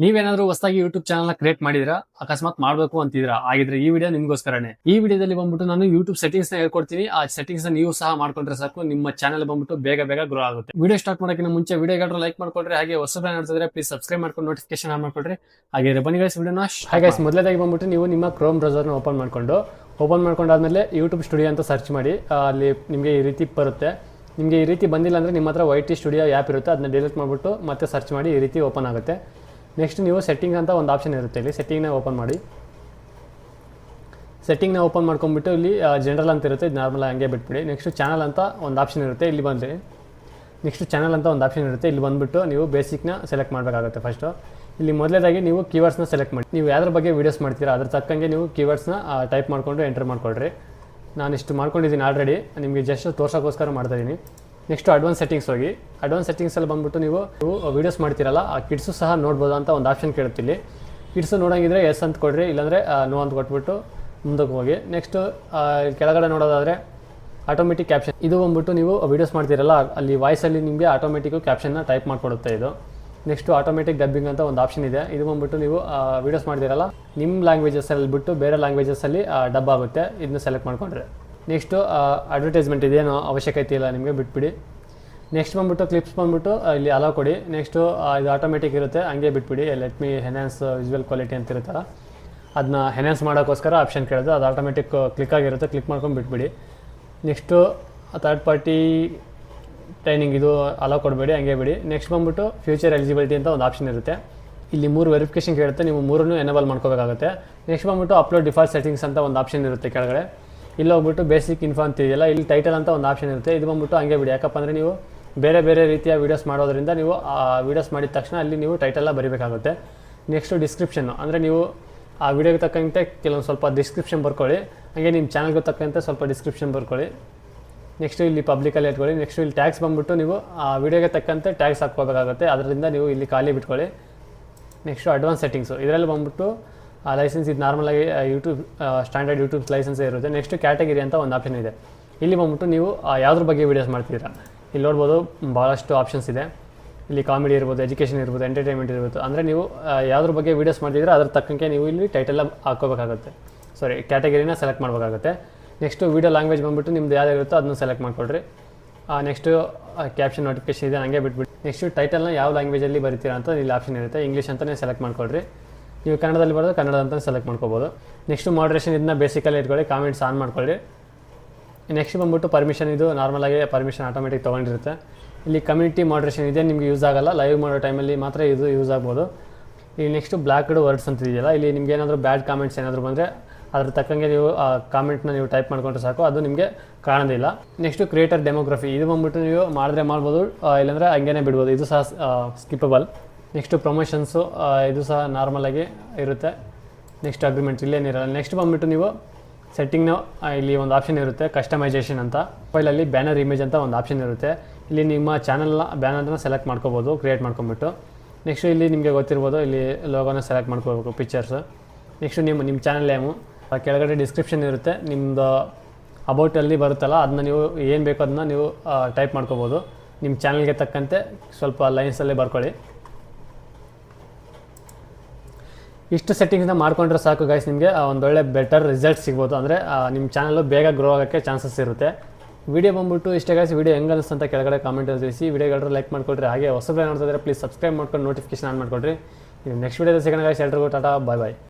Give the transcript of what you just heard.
ನೀವೇನಾದ್ರೂ ಹೊಸದಾಗಿ YouTube channel create ಮಾಡಿದಿರಾ, ಅಕಸ್ಮಾತ್ ಮಾಡಬೇಕು ಅಂತಿದ್ದೀರಾ, ಹಾಗಿದ್ರೆ ಈ ವಿಡಿಯೋ ನಿಮ್ಗೋಸ್ಕರನೇ. ಈ ವಿಡಿಯೋದಲ್ಲಿ ಬಂದ್ಬಿಟ್ಟು ನಾನು ಯೂಟ್ಯೂಬ್ ಸೆಟ್ಟಿಂಗ್ಸ್ ನ ಹೇಳ್ಕೊಡ್ತೀನಿ. ಆ ಸೆಟ್ಟಿಂಗ್ಸ್ ನ ನೀವು ಸಹ ಮಾಡ್ಕೊಂಡ್ರೆ ಸಾಕು, ನಿಮ್ಮ ಚಾನಲ್ ಬಂದ್ಬಿಟ್ಟು ಬೇಗ ಬೇಗ ಗ್ರೋ ಆಗುತ್ತೆ. ವಿಡಿಯೋ ಸ್ಟಾರ್ಟ್ ಮಾಡೋಕ್ಕಿಂತ ಮುಂಚೆ ವಿಡಿಯೋಗಾದ್ರೂ ಲೈಕ್ ಮಾಡ್ಕೊಳ್ರಿ, ಹಾಗೆ ಹೊಸಬ್ರು ನೋಡ್ತಿದ್ರೆ ಪ್ಲೀಸ್ ಸಬ್ಸ್ಕ್ರೈಬ್ ಮಾಡ್ಕೊಂಡು ನೋಟಿಫಿಕೇಶನ್ ಆನ್ ಮಾಡ್ಕೊಳ್ರಿ. ಹಾಗೆ ಬನ್ನಿ ಗೈಸ್ ವಿಡಿಯೋನ. ಹಾಗೆ ಮೊದಲೇದಾಗಿ ಬಂದ್ಬಿಟ್ಟು ನೀವು ನಿಮ್ಮ ಕ್ರೋಮ್ ಬ್ರೌಸರ್ನ ಓಪನ್ ಮಾಡ್ಕೊಂಡಾದ್ಮೇಲೆ ಯೂಟ್ಯೂಬ್ ಸ್ಟುಡಿಯೋ ಅಂತ ಸರ್ಚ್ ಮಾಡಿ. ಅಲ್ಲಿ ನಿಮಗೆ ಈ ರೀತಿ ಬರುತ್ತೆ. ನಿಮಗೆ ಈ ರೀತಿ ಬಂದಿಲ್ಲ ಅಂದರೆ ನಿಮ್ಮ ಹತ್ರ YT ಸ್ಟುಡಿಯೋ ಆ್ಯಪ್ ಇರುತ್ತೆ, ಅದನ್ನ ಡಿಲೀಟ್ ಮಾಡಿಬಿಟ್ಟು ಮತ್ತೆ ಸರ್ಚ್ ಮಾಡಿ ಈ ರೀತಿ ಓಪನ್ ಆಗುತ್ತೆ. ನೆಕ್ಸ್ಟ್ ನೀವು ಸೆಟ್ಟಿಂಗ್ ಅಂತ ಒಂದು ಆಪ್ಷನ್ ಇರುತ್ತೆ, ಇಲ್ಲಿ ಸೆಟ್ಟಿಂಗ್ನ ಓಪನ್ ಮಾಡಿ. ಸೆಟ್ಟಿಂಗ್ನ ಓಪನ್ ಮಾಡ್ಕೊಂಡ್ಬಿಟ್ಟು ಇಲ್ಲಿ ಜನರಲ್ ಅಂತ ಇರುತ್ತೆ, ಇದು ನಾರ್ಮಲ್ ಹಂಗೆ ಬಿಟ್ಬಿಡಿ. ನೆಕ್ಸ್ಟ್ ಚಾನಲ್ ಅಂತ ಒಂದು ಆಪ್ಷನ್ ಇರುತ್ತೆ, ಇಲ್ಲಿ ಬಂದರೆ ಇಲ್ಲಿ ಬಂದುಬಿಟ್ಟು ನೀವು ಬೇಸಿಕ್ನ ಸೆಲೆಕ್ಟ್ ಮಾಡಬೇಕಾಗುತ್ತೆ. ಫಸ್ಟು ಇಲ್ಲಿ ಮೊದಲೇದಾಗಿ ನೀವು ಕೀವರ್ಡ್ಸ್ನ ಸೆಲೆಕ್ಟ್ ಮಾಡಿ. ನೀವು ಯಾವ್ದ್ರ ಬಗ್ಗೆ ವೀಡಿಯೋಸ್ ಮಾಡ್ತೀರಾ ಅದ್ರ ತಕ್ಕಂಗೆ ನೀವು ಕೀವರ್ಡ್ಸ್ನ ಟೈಪ್ ಮಾಡಿಕೊಂಡು ಎಂಟರ್ ಮಾಡ್ಕೊಳ್ರಿ. ನಾನು ಇಷ್ಟು ಮಾಡ್ಕೊಂಡಿದ್ದೀನಿ ಆಲ್ರೆಡಿ, ನಿಮಗೆ ಜಸ್ಟ್ ತೋರ್ಸೋಕ್ಕೋಸ್ಕರ ಮಾಡ್ತಾಯಿದ್ದೀನಿ. ನೆಕ್ಸ್ಟ್ ಅಡ್ವಾನ್ಸ್ ಸೆಟ್ಟಿಂಗ್ಸ್ ಹೋಗಿ. ಅಡ್ವಾನ್ಸ್ ಸೆಟ್ಟಿಂಗ್ಸಲ್ಲಿ ಬಂದುಬಿಟ್ಟು ನೀವು ವೀಡಿಯೋಸ್ ಮಾಡ್ತೀರಲ್ಲ, ಆ ಕಿಡ್ಸು ಸಹ ನೋಡ್ಬೋದು ಅಂತ ಒಂದು ಆಪ್ಷನ್ ಕೇಳುತ್ತಿಲ್ಲಿ. ಕಿಡ್ಸು ನೋಡೋಂಗಿದ್ರೆ ಎಸ್ ಅಂತ ಕೊಡ್ರಿ, ಇಲ್ಲಾಂದರೆ ನೋ ಅಂತ ಕೊಟ್ಬಿಟ್ಟು ಮುಂದಕ್ಕೆ ಹೋಗಿ. ನೆಕ್ಸ್ಟು ಕೆಳಗಡೆ ನೋಡೋದಾದರೆ ಆಟೋಮೆಟಿಕ್ ಕ್ಯಾಪ್ಷನ್, ಇದು ಬಂದ್ಬಿಟ್ಟು ನೀವು ವೀಡಿಯೋಸ್ ಮಾಡ್ತೀರಲ್ಲ ಅಲ್ಲಿ ವಾಯ್ಸಲ್ಲಿ ನಿಮಗೆ ಆಟೋಮೆಟಿಕ್ಕು ಕ್ಯಾಪ್ಷನ್ನ ಟೈಪ್ ಮಾಡಿಕೊಡುತ್ತೆ ಇದು. ನೆಕ್ಸ್ಟು ಆಟೋಮೆಟಿಕ್ ಡಬ್ಬಿಂಗ್ ಅಂತ ಒಂದು ಆಪ್ಷನ್ ಇದೆ, ಇದು ಬಂದ್ಬಿಟ್ಟು ನೀವು ವೀಡಿಯೋಸ್ ಮಾಡ್ತೀರಲ್ಲ ನಿಮ್ಮ ಲ್ಯಾಂಗ್ವೇಜಸಲ್ಲಿ ಬಿಟ್ಟು ಬೇರೆ ಲ್ಯಾಂಗ್ವೇಜಸಲ್ಲಿ ಡಬ್ ಆಗುತ್ತೆ, ಇದನ್ನ ಸೆಲೆಕ್ಟ್ ಮಾಡಿಕೊಂಡ್ರೆ. ನೆಕ್ಸ್ಟು ಅಡ್ವರ್ಟೈಸ್ಮೆಂಟ್ ಇದೇನೋ ಅವಶ್ಯಕತೆ ಇಲ್ಲ, ನಿಮಗೆ ಬಿಟ್ಬಿಡಿ. ನೆಕ್ಸ್ಟ್ ಬಂದ್ಬಿಟ್ಟು ಕ್ಲಿಪ್ಸ್ ಬಂದ್ಬಿಟ್ಟು ಇಲ್ಲಿ ಅಲೋ ಕೊಡಿ. ನೆಕ್ಸ್ಟು ಇದು ಆಟೋಮೆಟಿಕ್ ಇರುತ್ತೆ, ಹಂಗೆ ಬಿಟ್ಬಿಡಿ. Let me enhance visual quality ಅಂತ ಇರುತ್ತಲ್ಲ, ಅದನ್ನ ಎನ್ಹಾನ್ಸ್ ಮಾಡೋಕ್ಕೋಸ್ಕರ ಆಪ್ಷನ್ ಕೇಳಿದ್ರೆ ಅದು ಆಟೋಮೆಟಿಕ್ ಕ್ಲಿಕ್ ಆಗಿರುತ್ತೆ, ಕ್ಲಿಕ್ ಮಾಡ್ಕೊಂಡು ಬಿಟ್ಬಿಡಿ. ನೆಕ್ಸ್ಟು ಥರ್ಡ್ ಪಾರ್ಟಿ ಟ್ರೈನಿಂಗ್ ಇದು ಅಲೋ ಕೊಡಬೇಡಿ, ಹಂಗೆ ಬಿಡಿ. ನೆಕ್ಸ್ಟ್ ಬಂದ್ಬಿಟ್ಟು ಫ್ಯೂಚರ್ ಎಲಿಜಿಬಿಲಿಟಿ ಅಂತ ಒಂದು ಆಪ್ಷನ್ ಇರುತ್ತೆ, ಇಲ್ಲಿ 3 ವೆರಿಫಿಕೇಷನ್ ಕೇಳುತ್ತೆ, ನೀವು 3 ಎನೇಬಲ್ ಮಾಡ್ಕೋಬೇಕಾಗುತ್ತೆ. ನೆಕ್ಸ್ಟ್ ಬಂದ್ಬಿಟ್ಟು ಅಪ್ಲೋಡ್ ಡಿಫಾಲ್ಟ್ ಸೆಟ್ಟಿಂಗ್ಸ್ ಅಂತ ಒಂದು ಆಪ್ಷನ್ ಇರುತ್ತೆ ಕೆಳಗಡೆ. ಇಲ್ಲಿ ಹೋಗ್ಬಿಟ್ಟು ಬೇಸಿಕ್ ಇನ್ಫೋ ಅಂತ ಇದೆಯಲ್ಲ, ಇಲ್ಲಿ ಟೈಟಲ್ ಅಂತ ಒಂದು ಆಪ್ಷನ್ ಇರುತ್ತೆ, ಇದು ಬಂದ್ಬಿಟ್ಟು ಹಂಗೆ ಬಿಡಿ. ಯಾಕಪ್ಪ ಅಂದರೆ ನೀವು ಬೇರೆ ಬೇರೆ ರೀತಿಯ ವೀಡಿಯೋಸ್ ಮಾಡೋದ್ರಿಂದ ನೀವು ಆ ವೀಡಿಯೋಸ್ ಮಾಡಿದ ತಕ್ಷಣ ಅಲ್ಲಿ ನೀವು ಟೈಟೆಲ್ಲ ಬರೀಬೇಕಾಗುತ್ತೆ. ನೆಕ್ಸ್ಟು ಡಿಸ್ಕ್ರಿಪ್ಷನ್ನು, ಅಂದರೆ ನೀವು ಆ ವಿಡಿಯೋಗೆ ತಕ್ಕಂತೆ ಕೆಲವೊಂದು ಸ್ವಲ್ಪ ಡಿಸ್ಕ್ರಿಪ್ಷನ್ ಬರ್ಕೊಳ್ಳಿ, ಹಾಗೆ ನಿಮ್ಮ ಚಾನಲ್ಗೆ ತಕ್ಕಂತೆ ಸ್ವಲ್ಪ ಡಿಸ್ಕ್ರಿಪ್ಷನ್ ಬರ್ಕೊಳ್ಳಿ. ನೆಕ್ಸ್ಟು ಇಲ್ಲಿ ಪಬ್ಲಿಕಲ್ಲಿ ಇಟ್ಕೊಳ್ಳಿ. ನೆಕ್ಸ್ಟು ಇಲ್ಲಿ ಟ್ಯಾಗ್ಸ್ ಬಂದ್ಬಿಟ್ಟು ನೀವು ಆ ವಿಡಿಯೋಗೆ ತಕ್ಕಂತೆ ಟ್ಯಾಗ್ಸ್ ಹಾಕ್ಕೋಬೇಕಾಗುತ್ತೆ, ಅದರಿಂದ ನೀವು ಇಲ್ಲಿ ಖಾಲಿ ಬಿಟ್ಕೊಳ್ಳಿ. ನೆಕ್ಸ್ಟು ಅಡ್ವಾನ್ಸ್ ಸೆಟ್ಟಿಂಗ್ಸು, ಇದರಲ್ಲಿ ಬಂದ್ಬಿಟ್ಟು ಲೈಸೆನ್ಸ್ ಇದು ನಾರ್ಮಲಾಗಿ ಯೂಟ್ಯೂಬ್ ಸ್ಟ್ಯಾಂಡರ್ಡ್ ಯೂಟ್ಯೂಬ್ ಲೈಸೆನ್ಸೇ ಇರುತ್ತೆ. ನೆಕ್ಸ್ಟ್ ಕ್ಯಾಟಗರಿ ಅಂತ ಒಂದು ಆಪ್ಷನ್ ಇದೆ, ಇಲ್ಲಿ ಬಂದ್ಬಿಟ್ಟು ನೀವು ಯಾವುದ್ರ ಬಗ್ಗೆ ವೀಡಿಯೋಸ್ ಮಾಡ್ತೀರಾ ಇಲ್ಲಿ ನೋಡ್ಬೋದು, ಭಾಳಷ್ಟು ಆಪ್ಷನ್ಸ್ ಇದೆ. ಇಲ್ಲಿ ಕಾಮಿಡಿ ಇರ್ಬೋದು, ಎಜುಕೇಷನ್ ಇರ್ಬೋದು, ಎಂಟರ್ಟೈನ್ಮೆಂಟ್ ಇರ್ಬೋದು. ಅಂದರೆ ನೀವು ಯಾವುದ್ರ ಬಗ್ಗೆ ವೀಡಿಯೋಸ್ ಮಾಡ್ತಿದ್ರೆ ಅದ್ರ ತಕ್ಕಂಗೆ ನೀವು ಇಲ್ಲಿ ಟೈಟೆಲ್ಲ ಹಾಕ್ಕೋಬೇಕಾಗುತ್ತೆ, ಕ್ಯಾಟಗರಿನ ಸೆಲೆಕ್ಟ್ ಮಾಡಬೇಕಾಗುತ್ತೆ. ನೆಕ್ಸ್ಟು ವೀಡಿಯೋ ಲ್ಯಾಂಗ್ವೇಜ್ ಬಂದುಬಿಟ್ಟು ನಿಮ್ದು ಯಾವ್ದು ಇರುತ್ತೋ ಅದನ್ನು ಸೆಲೆಕ್ಟ್ ಮಾಡ್ಕೊಳ್ರಿ. ನೆಕ್ಸ್ಟು ಕ್ಯಾಪ್ಷನ್ ನೋಟಿಫಿಕೇಷನ್ ಇದೆ, ಹಂಗೆ ಬಿಟ್ಬಿಟ್ಟು. ನೆಕ್ಸ್ಟು ಟೈಟಲ್ನ ಯಾವ ಲ್ಯಾಂಗ್ವೇಜಲ್ಲಿ ಬರೀತೀರಾ ಅಂತ ಇಲ್ಲಿ ಆಪ್ಷನ್ ಇರುತ್ತೆ, ಇಂಗ್ಲೀಷ್ ಅಂತಲೇ ಸೆಲೆಕ್ಟ್ ಮಾಡ್ಕೊಳ್ರಿ. ನೀವು ಕನ್ನಡದಲ್ಲಿ ಬರೋದು ಕನ್ನಡ ಅಂತ ಸೆಲೆಕ್ಟ್ ಮಾಡ್ಕೋಬೋದು. ನೆಕ್ಸ್ಟು ಮಾಡ್ರೇಷನ್ ಇದನ್ನ ಬೇಸಿಕಲ್ಲಿ ಇಟ್ಕೊಳ್ಳಿ, ಕಾಮೆಂಟ್ಸ್ ಆನ್ ಮಾಡ್ಕೊಳ್ಳಿ. ನೆಕ್ಸ್ಟ್ ಬಂದ್ಬಿಟ್ಟು ಪರ್ಮಿಷನ್, ಇದು ನಾರ್ಮಲಾಗಿ ಪರ್ಮಿಷನ್ ಆಟೋಮೆಟಿಕ್ ತೊಗೊಂಡಿರುತ್ತೆ. ಇಲ್ಲಿ ಕಮ್ಯುನಿಟಿ ಮಾಡ್ರೇಷನ್ ಇದೆ, ನಿಮಗೆ ಯೂಸ್ ಆಗೋಲ್ಲ, ಲೈವ್ ಮಾಡೋ ಟೈಮಲ್ಲಿ ಮಾತ್ರ ಇದು ಯೂಸ್ ಆಗ್ಬೋದು. ಇಲ್ಲಿ ನೆಕ್ಸ್ಟು ಬ್ಲ್ಯಾಕ್ಡ್ ವರ್ಡ್ಸ್ ಅಂತ ಇದೆಯಲ್ಲ, ಇಲ್ಲಿ ನಿಮ್ಗೆ ಏನಾದರೂ ಬ್ಯಾಡ್ ಕಾಮೆಂಟ್ಸ್ ಏನಾದರೂ ಬಂದರೆ ಅದ್ರ ತಕ್ಕಂಗೆ ನೀವು ಆ ಕಾಮೆಂಟ್ನ ನೀವು ಟೈಪ್ ಮಾಡ್ಕೊಂಡ್ರೆ ಸಾಕು, ಅದು ನಿಮಗೆ ಕಾಣೋದಿಲ್ಲ. ನೆಕ್ಸ್ಟು ಕ್ರಿಯೇಟರ್ ಡೆಮೋಗ್ರಫಿ, ಇದು ಬಂದ್ಬಿಟ್ಟು ನೀವು ಮಾಡಿದ್ರೆ ಮಾಡ್ಬೋದು, ಇಲ್ಲಾಂದರೆ ಹಂಗೇ ಬಿಡ್ಬೋದು, ಇದು ಸಹ ಸ್ಕಿಪ್ಪಬಲ್. ನೆಕ್ಸ್ಟು ಪ್ರಮೋಷನ್ಸು, ಇದು ಸಹ ನಾರ್ಮಲಾಗಿ ಇರುತ್ತೆ. Next agreements ಇಲ್ಲೇನಿರಲ್ಲ. ನೆಕ್ಸ್ಟ್ ಬಂದುಬಿಟ್ಟು ನೀವು ಸೆಟ್ಟಿಂಗ್ನ ಇಲ್ಲಿ ಒಂದು ಆಪ್ಷನ್ ಇರುತ್ತೆ, ಕಸ್ಟಮೈಸೇಷನ್ ಅಂತ. ಮೊಬೈಲಲ್ಲಿ ಬ್ಯಾನರ್ ಇಮೇಜ್ ಅಂತ ಒಂದು ಆಪ್ಷನ್ ಇರುತ್ತೆ, ಇಲ್ಲಿ ನಿಮ್ಮ ಚಾನಲ್ನ ಬ್ಯಾನರ್ನ ಸೆಲೆಕ್ಟ್ ಮಾಡ್ಕೋಬೋದು, ಕ್ರಿಯೇಟ್ ಮಾಡ್ಕೊಂಬಿಟ್ಟು. ನೆಕ್ಸ್ಟು ಇಲ್ಲಿ ನಿಮಗೆ ಗೊತ್ತಿರ್ಬೋದು, ಇಲ್ಲಿ ಲೋಗೋನ ಸೆಲೆಕ್ಟ್ ಮಾಡ್ಕೋಬೇಕು, ಪಿಕ್ಚರ್ಸು. ನೆಕ್ಸ್ಟು ನಿಮ್ಮ ಚಾನಲ್ ನೇಮು, ಕೆಳಗಡೆ ಡಿಸ್ಕ್ರಿಪ್ಷನ್ ಇರುತ್ತೆ, ನಿಮ್ಮದು ಅಬೌಟಲ್ಲಿ ಬರುತ್ತಲ್ಲ, ಅದನ್ನ ನೀವು ಏನು ಬೇಕೋ ಅದನ್ನ ನೀವು ಟೈಪ್ ಮಾಡ್ಕೋಬೋದು. ನಿಮ್ಮ ಚಾನಲ್ಗೆ ತಕ್ಕಂತೆ ಸ್ವಲ್ಪ ಲೈನ್ಸಲ್ಲೇ ಬರ್ಕೊಳ್ಳಿ. ಇಷ್ಟು ಸೆಟ್ಟಿಂಗ್ಸ್ನ ಮಾಡ್ಕೊಂಡ್ರೆ ಸಾಕು ಗೈಸ್, ನಿಮಗೆ ಒಂದೊಳ್ಳೆ ಬೆಟರ್ ರಿಸಲ್ಟ್ ಸಿಗ್ಬೋದು. ಅಂದರೆ ನಿಮ್ಮ ಚಾನಲ್ಲು ಬೇಗ ಗ್ರೋ ಆಗೋಕ್ಕೆ ಚಾನ್ಸಸ್ ಇರುತ್ತೆ. ವಿಡಿಯೋ ಬಂದ್ಬಿಟ್ಟು ಇಷ್ಟೇ ಗೈಸ್. ವಿಡಿಯೋ ಹೆಂಗೆ ಅನಿಸ್ತು ಅಂತ ಕೆಳಗಡೆ ಕಾಮೆಂಟಲ್ಲಿ ತಿಳಿಸಿ. ವಿಡಿಯೋಗಳನ್ನ ಲೈಕ್ ಮಾಡ್ಕೊಳ್ರಿ, ಹಾಗೆ ಹೊಸಬ್ರು ನೋಡ್ತಿದ್ರೆ ಪ್ಲೀಸ್ ಸಬ್ಸ್ಕ್ರೈಬ್ ಮಾಡ್ಕೊಂಡು ನೋಟಿಫಿಕೇಶನ್ ಆನ್ ಮಾಡ್ಕೊಳ್ರಿ. ನೆಕ್ಸ್ಟ್ ವಿಡಿಯೋದಲ್ಲಿ ಸಿಗೋಣ ಗೈಸ್. ಎಲ್ರಿಗೂ ಟಾಟಾ, ಬಾಯ್ ಬಾಯ್.